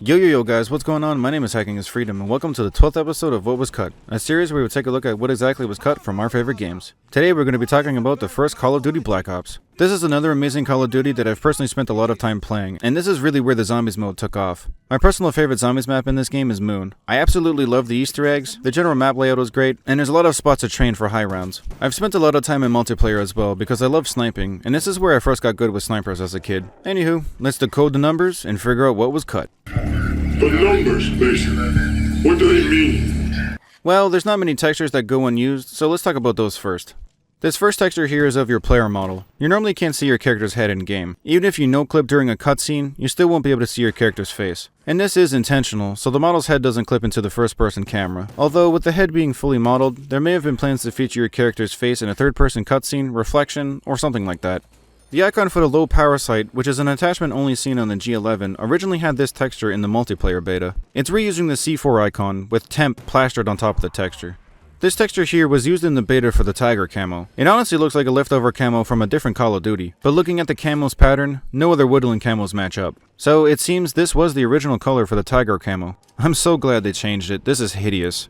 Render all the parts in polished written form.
Yo guys, what's going on? My name is HackingIsFreedom and welcome to the 12th episode of What Was Cut, a series where we would take a look at what exactly was cut from our favorite games. Today we're going to be talking about the first Call of Duty Black Ops. This is another amazing Call of Duty that I've personally spent a lot of time playing, and this is really where the Zombies mode took off. My personal favorite Zombies map in this game is Moon. I absolutely love the Easter eggs, the general map layout is great, and there's a lot of spots to train for high rounds. I've spent a lot of time in multiplayer as well because I love sniping, and this is where I first got good with snipers as a kid. Anywho, let's decode the numbers and figure out what was cut. The numbers, Mason. What do they mean? Well, there's not many textures that go unused, so let's talk about those first. This first texture here is of your player model. You normally can't see your character's head in game. Even if you no-clip during a cutscene, you still won't be able to see your character's face. And this is intentional, so the model's head doesn't clip into the first-person camera. Although, with the head being fully modeled, there may have been plans to feature your character's face in a third-person cutscene, reflection, or something like that. The icon for the low power sight, which is an attachment only seen on the G11, originally had this texture in the multiplayer beta. It's reusing the C4 icon, with temp plastered on top of the texture. This texture here was used in the beta for the Tiger camo. It honestly looks like a leftover camo from a different Call of Duty, but looking at the camo's pattern, no other woodland camos match up. So it seems this was the original color for the Tiger camo. I'm so glad they changed it, this is hideous.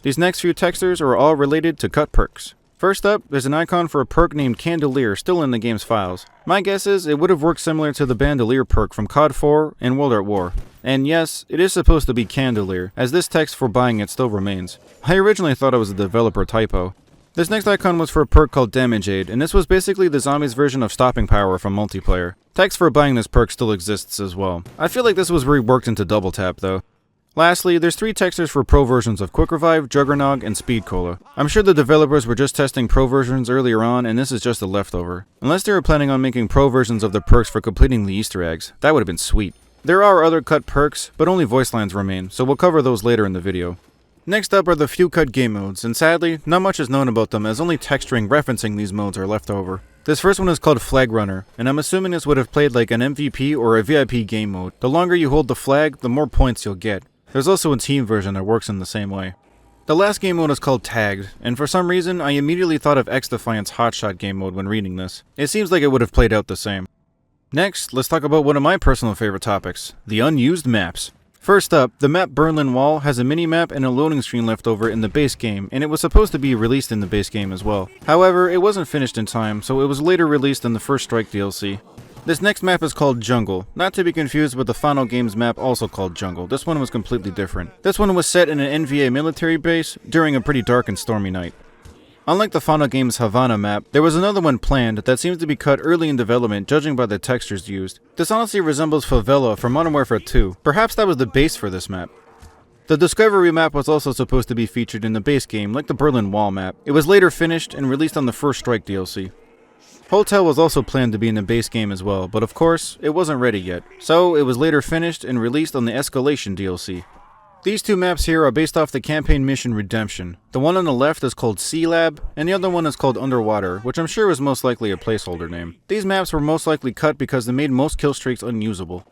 These next few textures are all related to cut perks. First up, there's an icon for a perk named Candelier still in the game's files. My guess is it would have worked similar to the Bandolier perk from COD 4 and World at War. And yes, it is supposed to be Candelier, as this text for buying it still remains. I originally thought it was a developer typo. This next icon was for a perk called Damage Aid, and this was basically the zombies version of stopping power from multiplayer. Text for buying this perk still exists as well. I feel like this was reworked into Double Tap though. Lastly, there's 3 textures for pro versions of Quick Revive, Juggernog, and Speed Cola. I'm sure the developers were just testing pro versions earlier on, and this is just a leftover. Unless they were planning on making pro versions of the perks for completing the Easter eggs. That would have been sweet. There are other cut perks, but only Voicelines remain, so we'll cover those later in the video. Next up are the few cut game modes, and sadly, not much is known about them as only texturing referencing these modes are left over. This first one is called Flag Runner, and I'm assuming this would have played like an MVP or a VIP game mode. The longer you hold the flag, the more points you'll get. There's also a team version that works in the same way. The last game mode is called Tagged, and for some reason I immediately thought of X-Defiant's Hotshot game mode when reading this. It seems like it would have played out the same. Next, let's talk about one of my personal favorite topics, the unused maps. First up, the map Berlin Wall has a mini-map and a loading screen left over in the base game, and it was supposed to be released in the base game as well. However, it wasn't finished in time, so it was later released in the First Strike DLC. This next map is called Jungle, not to be confused with the final game's map also called Jungle. This one was completely different. This one was set in an NVA military base during a pretty dark and stormy night. Unlike the final game's Havana map, there was another one planned that seems to be cut early in development judging by the textures used. This honestly resembles Favela from Modern Warfare 2. Perhaps that was the base for this map. The Discovery map was also supposed to be featured in the base game like the Berlin Wall map. It was later finished and released on the First Strike DLC. Hotel was also planned to be in the base game as well, but of course, it wasn't ready yet, so it was later finished and released on the Escalation DLC. These 2 maps here are based off the campaign mission Redemption. The one on the left is called Sea Lab, and the other one is called Underwater, which I'm sure was most likely a placeholder name. These maps were most likely cut because they made most kill streaks unusable.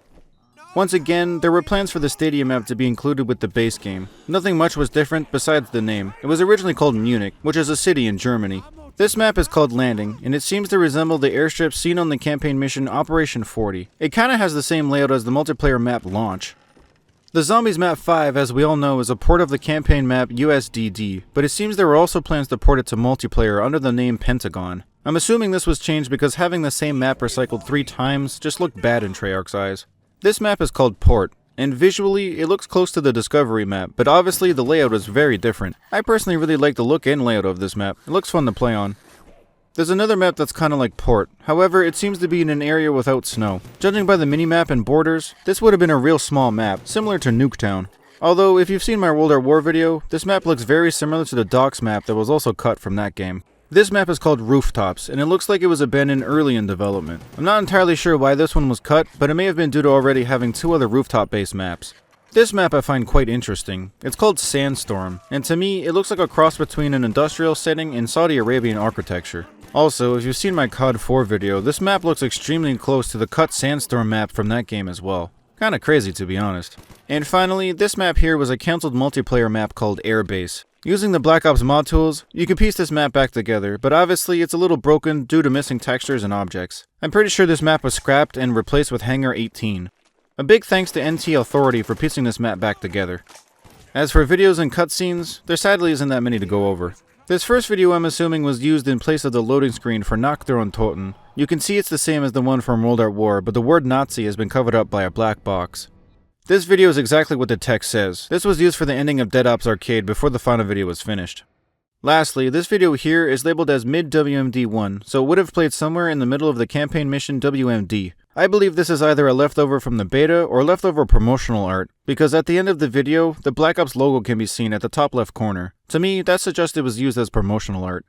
Once again, there were plans for the Stadium map to be included with the base game. Nothing much was different besides the name. It was originally called Munich, which is a city in Germany. This map is called Landing, and it seems to resemble the airstrip seen on the campaign mission Operation 40. It kinda has the same layout as the multiplayer map Launch. The Zombies map 5, as we all know, is a port of the campaign map USDD, but it seems there were also plans to port it to multiplayer under the name Pentagon. I'm assuming this was changed because having the same map recycled 3 times just looked bad in Treyarch's eyes. This map is called Port, and visually, it looks close to the Discovery map, but obviously the layout is very different. I personally really like the look and layout of this map. It looks fun to play on. There's another map that's kinda like Port, however it seems to be in an area without snow. Judging by the minimap and borders, this would have been a real small map, similar to Nuketown. Although, if you've seen my World at War video, this map looks very similar to the Docks map that was also cut from that game. This map is called Rooftops, and it looks like it was abandoned early in development. I'm not entirely sure why this one was cut, but it may have been due to already having 2 other rooftop-based maps. This map I find quite interesting. It's called Sandstorm, and to me, it looks like a cross between an industrial setting and Saudi Arabian architecture. Also, if you've seen my COD 4 video, this map looks extremely close to the cut Sandstorm map from that game as well. Kinda crazy to be honest. And finally, this map here was a cancelled multiplayer map called Airbase. Using the Black Ops mod tools, you can piece this map back together, but obviously it's a little broken due to missing textures and objects. I'm pretty sure this map was scrapped and replaced with Hangar 18. A big thanks to NT Authority for piecing this map back together. As for videos and cutscenes, there sadly isn't that many to go over. This first video I'm assuming was used in place of the loading screen for Nach der Untoten. You can see it's the same as the one from World at War, but the word Nazi has been covered up by a black box. This video is exactly what the text says. This was used for the ending of Dead Ops Arcade before the final video was finished. Lastly, this video here is labeled as mid-WMD1, so it would have played somewhere in the middle of the campaign mission WMD. I believe this is either a leftover from the beta or leftover promotional art, because at the end of the video, the Black Ops logo can be seen at the top left corner. To me, that suggests it was used as promotional art.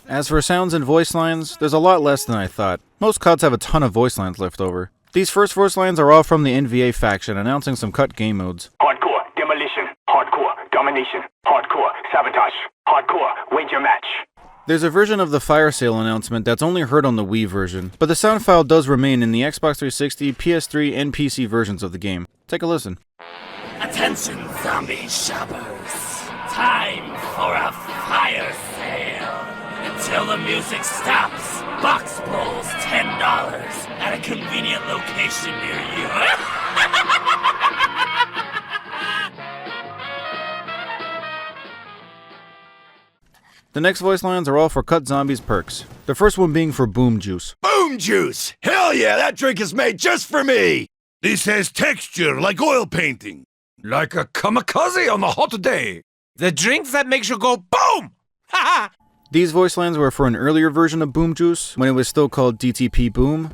As for sounds and voice lines, there's a lot less than I thought. Most CODs have a ton of voice lines left over. These first voice lines are all from the NVA faction announcing some cut game modes. Hardcore, demolition, hardcore, domination, hardcore, sabotage, hardcore, wager match. There's a version of the fire sale announcement that's only heard on the Wii version, but the sound file does remain in the Xbox 360, PS3, and PC versions of the game. Take a listen. Attention, zombie shoppers. Time for a fire sale. Until the music stops, box pulls $10 at a convenient location near you. The next voice lines are all for Cut Zombies perks. The first one being for Boom Juice. Boom Juice! Hell yeah, that drink is made just for me! This has texture like oil painting. Like a kamikaze on a hot day. The drink that makes you go boom! Ha ha! These voice lines were for an earlier version of Boom Juice, when it was still called DTP Boom.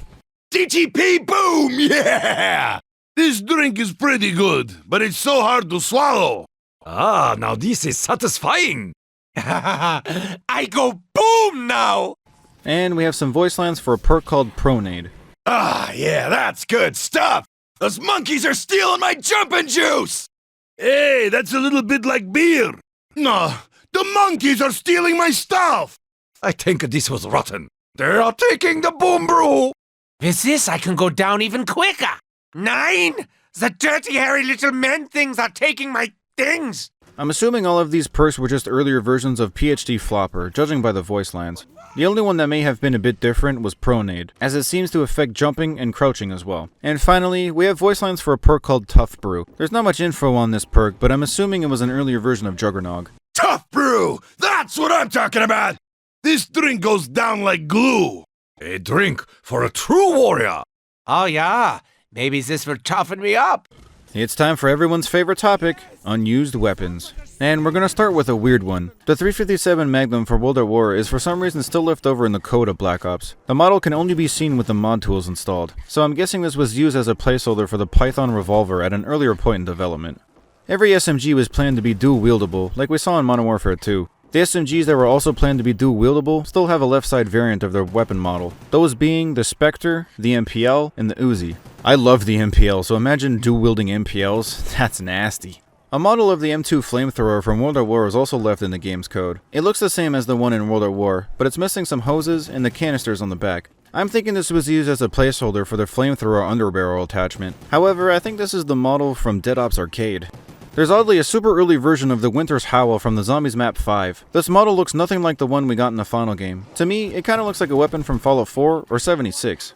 DTP Boom! Yeah! This drink is pretty good, but it's so hard to swallow. Ah, now this is satisfying. I go boom now! And we have some voice lines for a perk called Pronade. Ah, yeah, that's good stuff! Those monkeys are stealing my jumping juice! Hey, that's a little bit like beer. No, the monkeys are stealing my stuff. I think this was rotten. They are taking the boom brew! With this, I can go down even quicker. 9! The dirty, hairy little men things are taking my things! I'm assuming all of these perks were just earlier versions of PhD Flopper, judging by the voice lines. The only one that may have been a bit different was Pronade, as it seems to affect jumping and crouching as well. And finally, we have voice lines for a perk called Tough Brew. There's not much info on this perk, but I'm assuming it was an earlier version of Juggernog. Tough brew! That's what I'm talking about! This drink goes down like glue. A drink for a true warrior! Oh yeah, maybe this will toughen me up. It's time for everyone's favorite topic, unused weapons. And we're gonna start with a weird one. The 357 Magnum for World at War is for some reason still left over in the code of Black Ops. The model can only be seen with the mod tools installed, so I'm guessing this was used as a placeholder for the Python revolver at an earlier point in development. Every SMG was planned to be dual wieldable, like we saw in Modern Warfare 2. The SMGs that were also planned to be dual wieldable still have a left side variant of their weapon model, those being the Spectre, the MPL, and the Uzi. I love the MPL, so imagine dual wielding MPLs, that's nasty. A model of the M2 flamethrower from World at War is also left in the game's code. It looks the same as the one in World at War, but it's missing some hoses and the canisters on the back. I'm thinking this was used as a placeholder for the flamethrower underbarrel attachment. However, I think this is the model from Dead Ops Arcade. There's oddly a super early version of the Winter's Howl from the Zombies map 5. This model looks nothing like the one we got in the final game. To me, it kinda looks like a weapon from Fallout 4 or 76.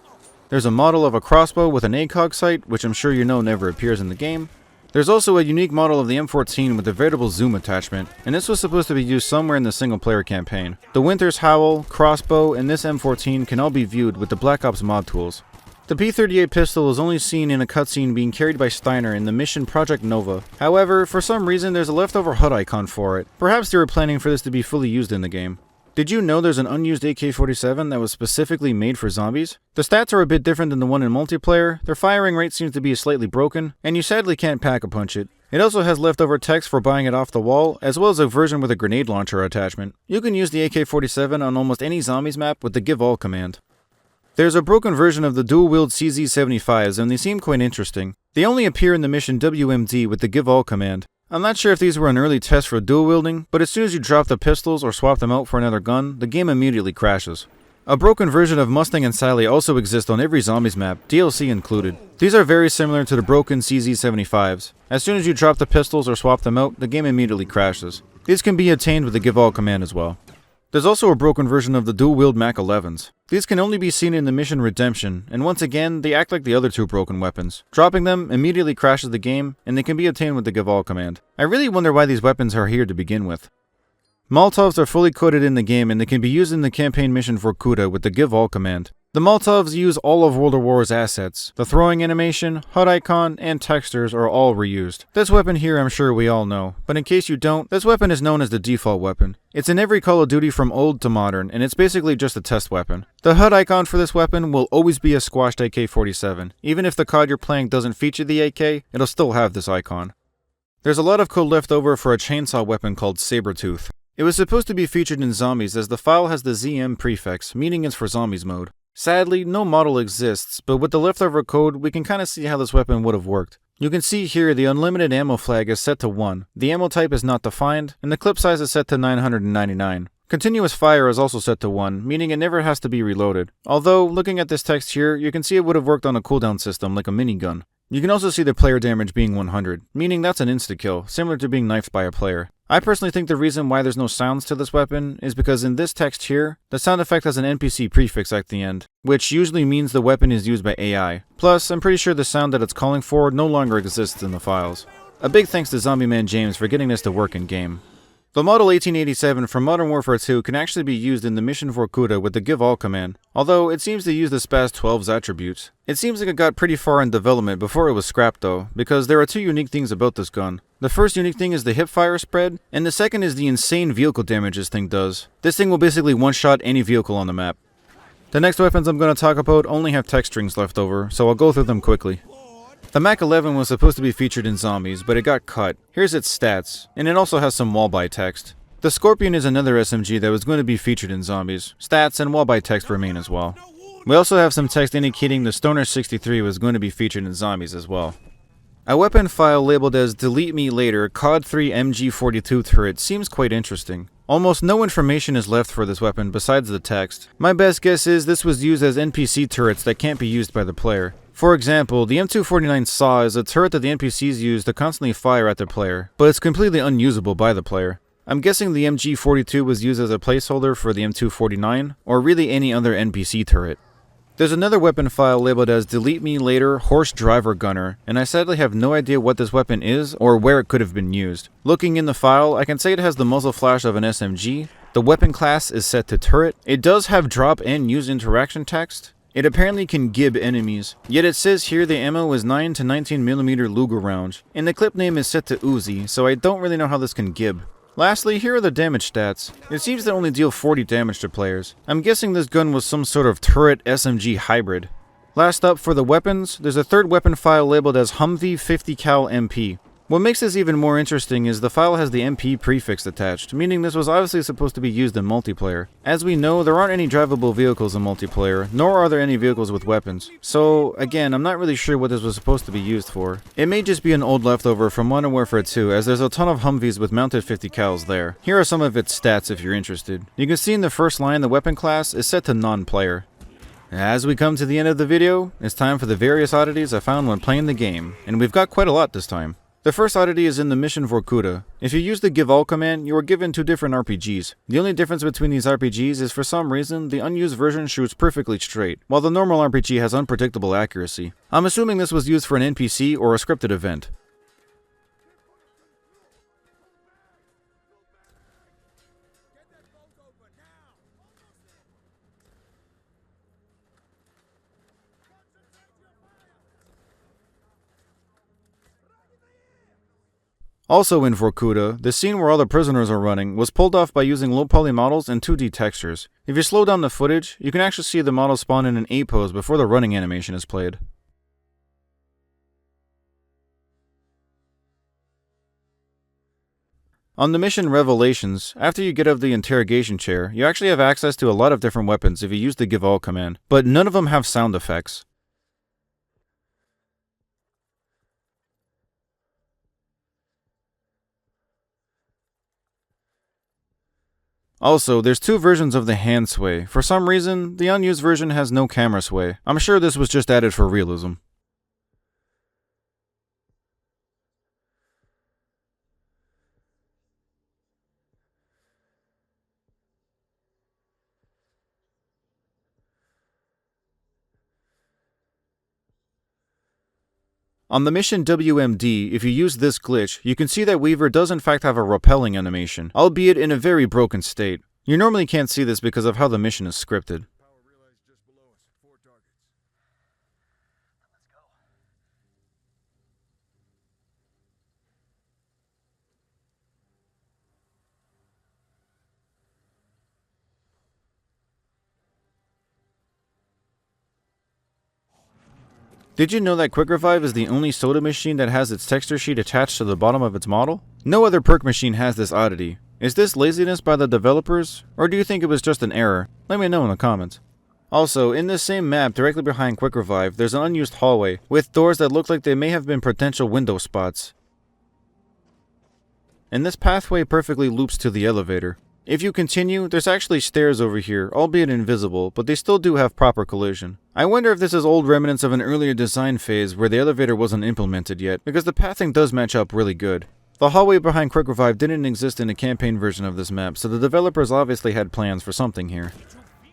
There's a model of a crossbow with an ACOG sight, which I'm sure you know never appears in the game. There's also a unique model of the M14 with a veritable zoom attachment, and this was supposed to be used somewhere in the single player campaign. The Winter's Howl, crossbow, and this M14 can all be viewed with the Black Ops mod tools. The P38 pistol is only seen in a cutscene being carried by Steiner in the mission Project Nova. However, for some reason there's a leftover HUD icon for it. Perhaps they were planning for this to be fully used in the game. Did you know there's an unused AK-47 that was specifically made for zombies? The stats are a bit different than the one in multiplayer, their firing rate seems to be slightly broken, and you sadly can't pack-a-punch it. It also has leftover text for buying it off the wall, as well as a version with a grenade launcher attachment. You can use the AK-47 on almost any zombies map with the give all command. There's a broken version of the dual-wield CZ-75s, and they seem quite interesting. They only appear in the mission WMD with the give all command. I'm not sure if these were an early test for dual wielding, but as soon as you drop the pistols or swap them out for another gun, the game immediately crashes. A broken version of Mustang and Sally also exists on every zombies map, DLC included. These are very similar to the broken CZ-75s. As soon as you drop the pistols or swap them out, the game immediately crashes. These can be obtained with the give all command as well. There's also a broken version of the dual-wield Mach 11s. These can only be seen in the mission Redemption, and once again, they act like the other two broken weapons. Dropping them immediately crashes the game, and they can be obtained with the give all command. I really wonder why these weapons are here to begin with. Molotovs are fully coded in the game, and they can be used in the campaign mission Vorkuta with the give all command. The Molotovs use all of World of War's assets. The throwing animation, HUD icon, and textures are all reused. This weapon here I'm sure we all know, but in case you don't, this weapon is known as the default weapon. It's in every Call of Duty from old to modern, and it's basically just a test weapon. The HUD icon for this weapon will always be a squashed AK-47. Even if the COD you're playing doesn't feature the AK, it'll still have this icon. There's a lot of code left over for a chainsaw weapon called Sabretooth. It was supposed to be featured in Zombies as the file has the ZM prefix, meaning it's for Zombies mode. Sadly, no model exists, but with the leftover code, we can kinda see how this weapon would have worked. You can see here the unlimited ammo flag is set to 1, the ammo type is not defined, and the clip size is set to 999. Continuous fire is also set to 1, meaning it never has to be reloaded. Although, looking at this text here, you can see it would have worked on a cooldown system like a minigun. You can also see the player damage being 100, meaning that's an insta-kill, similar to being knifed by a player. I personally think the reason why there's no sounds to this weapon is because in this text here, the sound effect has an NPC prefix at the end, which usually means the weapon is used by AI. Plus, I'm pretty sure the sound that it's calling for no longer exists in the files. A big thanks to Zombie Man James for getting this to work in game. The Model 1887 from Modern Warfare 2 can actually be used in the mission Vorkuta with the give all command, although it seems to use the SPAS 12's attributes. It seems like it got pretty far in development before it was scrapped though, because there are two unique things about this gun. The first unique thing is the hipfire spread, and the second is the insane vehicle damage this thing does. This thing will basically one-shot any vehicle on the map. The next weapons I'm going to talk about only have text strings left over, so I'll go through them quickly. The Mach 11 was supposed to be featured in Zombies, but it got cut. Here's its stats, and it also has some wall-by text. The Scorpion is another SMG that was going to be featured in Zombies. Stats and wall-by text remain as well. We also have some text indicating the Stoner 63 was going to be featured in Zombies as well. A weapon file labeled as Delete Me Later COD 3 MG42 turret seems quite interesting. Almost no information is left for this weapon besides the text. My best guess is this was used as NPC turrets that can't be used by the player. For example, the M249 SAW is a turret that the NPCs use to constantly fire at their player, but it's completely unusable by the player. I'm guessing the MG42 was used as a placeholder for the M249, or really any other NPC turret. There's another weapon file labeled as Delete Me Later Horse Driver Gunner, and I sadly have no idea what this weapon is or where it could have been used. Looking in the file, I can say it has the muzzle flash of an SMG, the weapon class is set to turret, it does have drop and use interaction text, it apparently can gib enemies, yet it says here the ammo is 9 to 19mm Luger rounds, and the clip name is set to Uzi, so I don't really know how this can gib. Lastly, here are the damage stats. It seems to only deal 40 damage to players. I'm guessing this gun was some sort of turret SMG hybrid. Last up for the weapons, there's a third weapon file labeled as Humvee 50 cal MP. What makes this even more interesting is the file has the MP prefix attached, meaning this was obviously supposed to be used in multiplayer. As we know, there aren't any drivable vehicles in multiplayer, nor are there any vehicles with weapons. So, again, I'm not really sure what this was supposed to be used for. It may just be an old leftover from Modern Warfare 2, as there's a ton of Humvees with mounted 50 cals there. Here are some of its stats if you're interested. You can see in the first line the weapon class is set to non-player. As we come to the end of the video, it's time for the various oddities I found when playing the game, and we've got quite a lot this time. The first oddity is in the mission Vorkuta. If you use the give all command, you are given two different RPGs. The only difference between these RPGs is for some reason, the unused version shoots perfectly straight, while the normal RPG has unpredictable accuracy. I'm assuming this was used for an NPC or a scripted event. Also in Vorkuta, the scene where all the prisoners are running was pulled off by using low poly models and 2D textures. If you slow down the footage, you can actually see the model spawn in an A pose before the running animation is played. On the mission Revelations, after you get out of the interrogation chair, you actually have access to a lot of different weapons if you use the give all command, but none of them have sound effects. Also, there's two versions of the hand sway. For some reason, the unused version has no camera sway. I'm sure this was just added for realism. On the mission WMD, if you use this glitch, you can see that Weaver does in fact have a rappelling animation, albeit in a very broken state. You normally can't see this because of how the mission is scripted. Did you know that Quick Revive is the only soda machine that has its texture sheet attached to the bottom of its model? No other perk machine has this oddity. Is this laziness by the developers, or do you think it was just an error? Let me know in the comments. Also, in this same map directly behind Quick Revive, there's an unused hallway with doors that look like they may have been potential window spots. And this pathway perfectly loops to the elevator. If you continue, there's actually stairs over here, albeit invisible, but they still do have proper collision. I wonder if this is old remnants of an earlier design phase where the elevator wasn't implemented yet, because the pathing does match up really good. The hallway behind Quick Revive didn't exist in a campaign version of this map, so the developers obviously had plans for something here.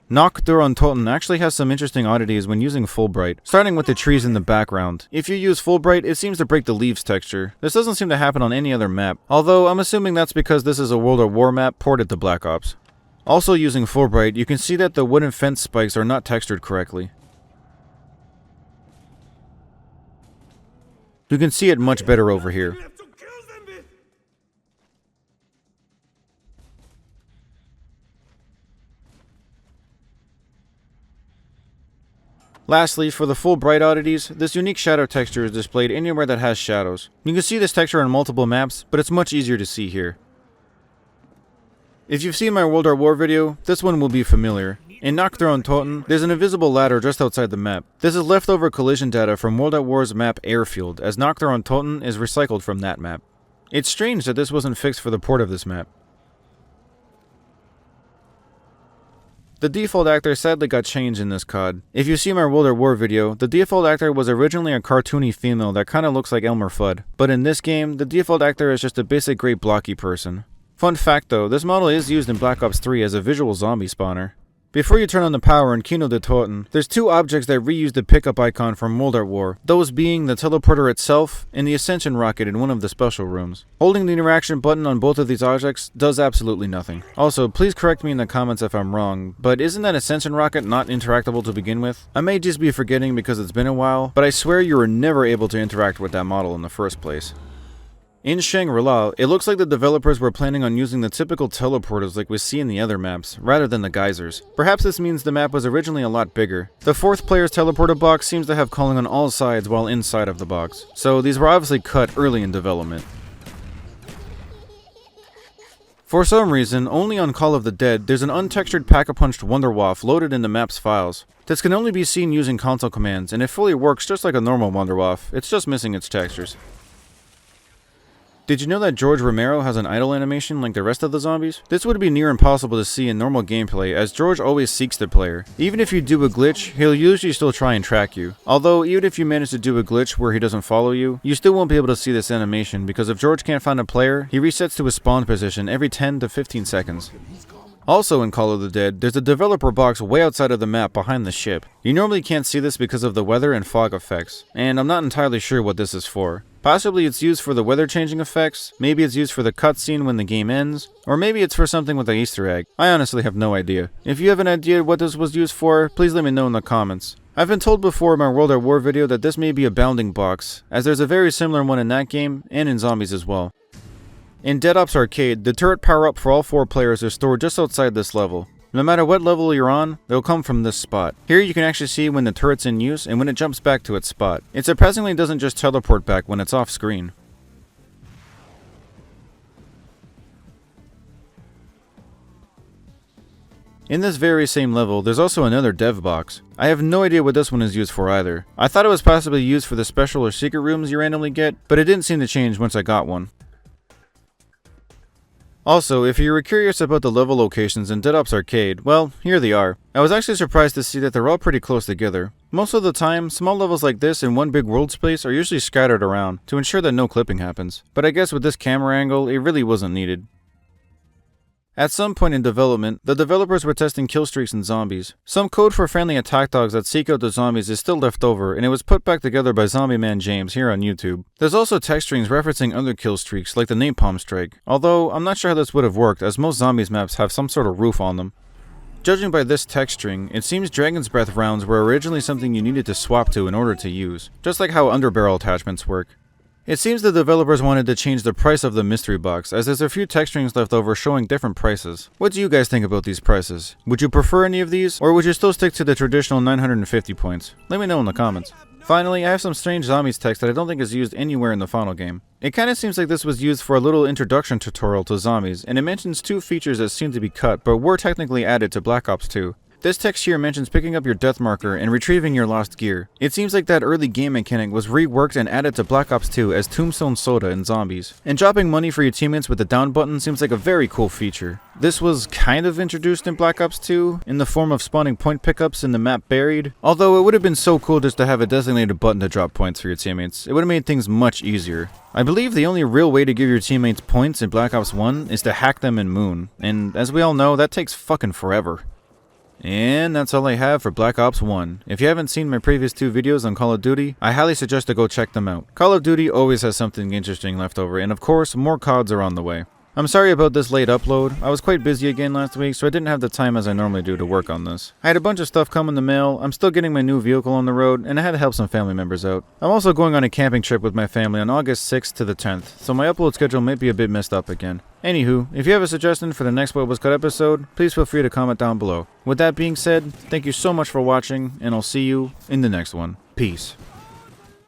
Nacht der Untoten actually has some interesting oddities when using Fulbright, starting with the trees in the background. If you use Fulbright, it seems to break the leaves texture. This doesn't seem to happen on any other map, although I'm assuming that's because this is a World at War map ported to Black Ops. Also using Fulbright, you can see that the wooden fence spikes are not textured correctly. You can see it much better over here. Lastly, for the Fulbright oddities, this unique shadow texture is displayed anywhere that has shadows. You can see this texture on multiple maps, but it's much easier to see here. If you've seen my World at War video, this one will be familiar. In Nacht der Untoten, there's an invisible ladder just outside the map. This is leftover collision data from World at War's map Airfield, as Nacht der Untoten is recycled from that map. It's strange that this wasn't fixed for the port of this map. The default actor sadly got changed in this COD. If you see my World at War video, the default actor was originally a cartoony female that kinda looks like Elmer Fudd. But in this game, the default actor is just a basic grey blocky person. Fun fact though, this model is used in Black Ops 3 as a visual zombie spawner. Before you turn on the power in Kino der Toten, there's two objects that reuse the pickup icon from World at War, those being the teleporter itself and the Ascension rocket in one of the special rooms. Holding the interaction button on both of these objects does absolutely nothing. Also, please correct me in the comments if I'm wrong, but isn't that Ascension rocket not interactable to begin with? I may just be forgetting because it's been a while, but I swear you were never able to interact with that model in the first place. In Shangri-La, it looks like the developers were planning on using the typical teleporters like we see in the other maps, rather than the geysers. Perhaps this means the map was originally a lot bigger. The fourth player's teleporter box seems to have calling on all sides while inside of the box, so these were obviously cut early in development. For some reason, only on Call of the Dead, there's an untextured pack-a-punched Wunderwaffe loaded in the map's files. This can only be seen using console commands, and it fully works just like a normal Wunderwaffe, it's just missing its textures. Did you know that George Romero has an idle animation like the rest of the zombies? This would be near impossible to see in normal gameplay, as George always seeks the player. Even if you do a glitch, he'll usually still try and track you. Although, even if you manage to do a glitch where he doesn't follow you, you still won't be able to see this animation, because if George can't find a player, he resets to his spawn position every 10 to 15 seconds. Also in Call of the Dead, there's a developer box way outside of the map behind the ship. You normally can't see this because of the weather and fog effects, and I'm not entirely sure what this is for. Possibly it's used for the weather changing effects, maybe it's used for the cutscene when the game ends, or maybe it's for something with the Easter egg. I honestly have no idea. If you have an idea what this was used for, please let me know in the comments. I've been told before in my World at War video that this may be a bounding box, as there's a very similar one in that game, and in Zombies as well. In Dead Ops Arcade, the turret power-up for all 4 players is stored just outside this level. No matter what level you're on, they'll come from this spot. Here you can actually see when the turret's in use and when it jumps back to its spot. It surprisingly doesn't just teleport back when it's off screen. In this very same level, there's also another dev box. I have no idea what this one is used for either. I thought it was possibly used for the special or secret rooms you randomly get, but it didn't seem to change once I got one. Also, if you were curious about the level locations in Dead Ops Arcade, well, here they are. I was actually surprised to see that they're all pretty close together. Most of the time, small levels like this in one big world space are usually scattered around to ensure that no clipping happens. But I guess with this camera angle, it really wasn't needed. At some point in development, the developers were testing kill streaks in zombies. Some code for friendly attack dogs that seek out the zombies is still left over, and it was put back together by Zombie Man James here on YouTube. There's also text strings referencing other kill streaks, like the napalm strike, although I'm not sure how this would have worked, as most zombies maps have some sort of roof on them. Judging by this text string, it seems Dragon's Breath rounds were originally something you needed to swap to in order to use, just like how underbarrel attachments work. It seems the developers wanted to change the price of the mystery box, as there's a few text strings left over showing different prices. What do you guys think about these prices? Would you prefer any of these, or would you still stick to the traditional 950 points? Let me know in the comments. Finally, I have some strange zombies text that I don't think is used anywhere in the final game. It kinda seems like this was used for a little introduction tutorial to zombies, and it mentions two features that seem to be cut, but were technically added to Black Ops 2. This text here mentions picking up your death marker and retrieving your lost gear. It seems like that early game mechanic was reworked and added to Black Ops 2 as Tombstone Soda in Zombies. And dropping money for your teammates with the down button seems like a very cool feature. This was kind of introduced in Black Ops 2 in the form of spawning point pickups in the map Buried, although it would have been so cool just to have a designated button to drop points for your teammates. It would have made things much easier. I believe the only real way to give your teammates points in Black Ops 1 is to hack them in Moon, and as we all know, that takes fucking forever. And that's all I have for Black Ops 1. If you haven't seen my previous 2 videos on Call of Duty, I highly suggest to go check them out. Call of Duty always has something interesting left over, and of course, more CODs are on the way. I'm sorry about this late upload. I was quite busy again last week, so I didn't have the time as I normally do to work on this. I had a bunch of stuff come in the mail, I'm still getting my new vehicle on the road, and I had to help some family members out. I'm also going on a camping trip with my family on August 6th to the 10th, so my upload schedule might be a bit messed up again. Anywho, if you have a suggestion for the next What Was Cut episode, please feel free to comment down below. With that being said, thank you so much for watching, and I'll see you in the next one. Peace.